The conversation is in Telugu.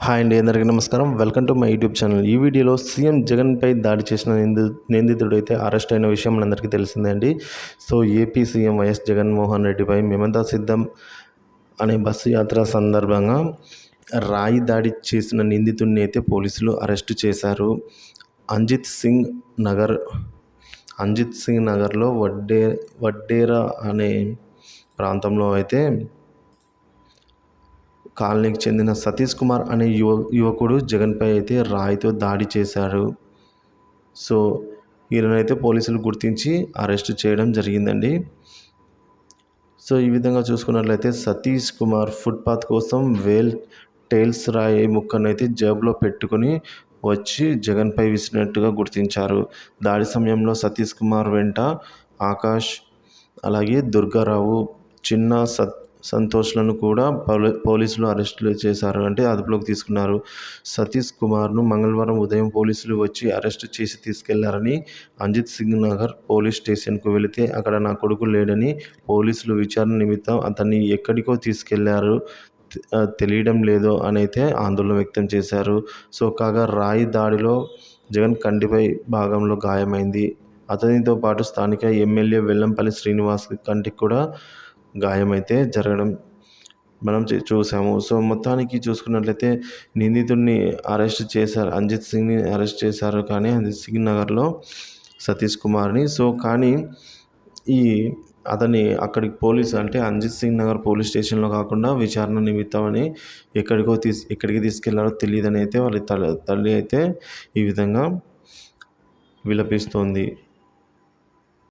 హాయ్ అండి, అందరికీ నమస్కారం. Welcome to my YouTube channel. ఈ వీడియోలో సీఎం జగన్పై దాడి చేసిన నిందితుడైతే అరెస్ట్ అయిన విషయం మనందరికీ తెలిసిందే అండి. So AP CM YS Jaganmohan రెడ్డిపై మేమంతా సిద్ధం అనే బస్సు యాత్ర సందర్భంగా రాయి దాడి చేసిన నిందితుడిని అయితే పోలీసులు అరెస్ట్ చేశారు. అంజిత్ సింగ్ నగర్లో వడ్డేరా అనే ప్రాంతంలో అయితే కాలనీకి చెందిన సతీష్ కుమార్ అనే యువకుడు జగన్పై అయితే రాయితో దాడి చేశారు. సో ఈయనైతే పోలీసులు గుర్తించి అరెస్ట్ చేయడం జరిగిందండి. సో ఈ విధంగా చూసుకున్నట్లయితే సతీష్ కుమార్ ఫుట్పాత్ కోసం టైల్స్ రాయి ముక్కనైతే జేబులో పెట్టుకుని వచ్చి జగన్పై విసిరినట్టుగా గుర్తించారు. దాడి సమయంలో సతీష్ కుమార్ వెంట ఆకాష్, అలాగే దుర్గారావు, చిన్న సంతోష్లను కూడా పోలీసులు అరెస్టు చేశారు, అంటే అదుపులోకి తీసుకున్నారు. సతీష్ కుమార్ను మంగళవారం ఉదయం పోలీసులు వచ్చి అరెస్టు చేసి తీసుకెళ్లారని, అంజిత్ సింగ్ నగర్ పోలీస్ స్టేషన్కు వెళితే అక్కడ నా కొడుకు లేడని, పోలీసులు విచారణ నిమిత్తం అతన్ని ఎక్కడికో తీసుకెళ్లారు, తెలియడం లేదు అని అయితే ఆందోళన వ్యక్తం చేశారు. సో కాగా రాయి దాడిలో జగన్ కంటిపై భాగంలో గాయమైంది. అతనితో పాటు స్థానిక ఎమ్మెల్యే వెల్లంపల్లి శ్రీనివాస్ కంటికి కూడా గాయమైతే జరగడం మనం చూసాము. సో మొత్తానికి చూసుకున్నట్లయితే నిందితుడిని అరెస్ట్ చేశారు, అంజిత్ సింగ్ని అరెస్ట్ చేశారు, కానీ అంజిత్ సింగ్ నగర్లో సతీష్ కుమార్ని. సో కానీ అతన్ని అక్కడికి పోలీసు, అంటే అంజిత్ సింగ్ నగర్ పోలీస్ స్టేషన్లో కాకుండా విచారణ నిమిత్తం అని ఎక్కడికి తీసుకెళ్లారో తెలియదని అయితే వాళ్ళ తల్లి అయితే ఈ విధంగా విలపిస్తోంది.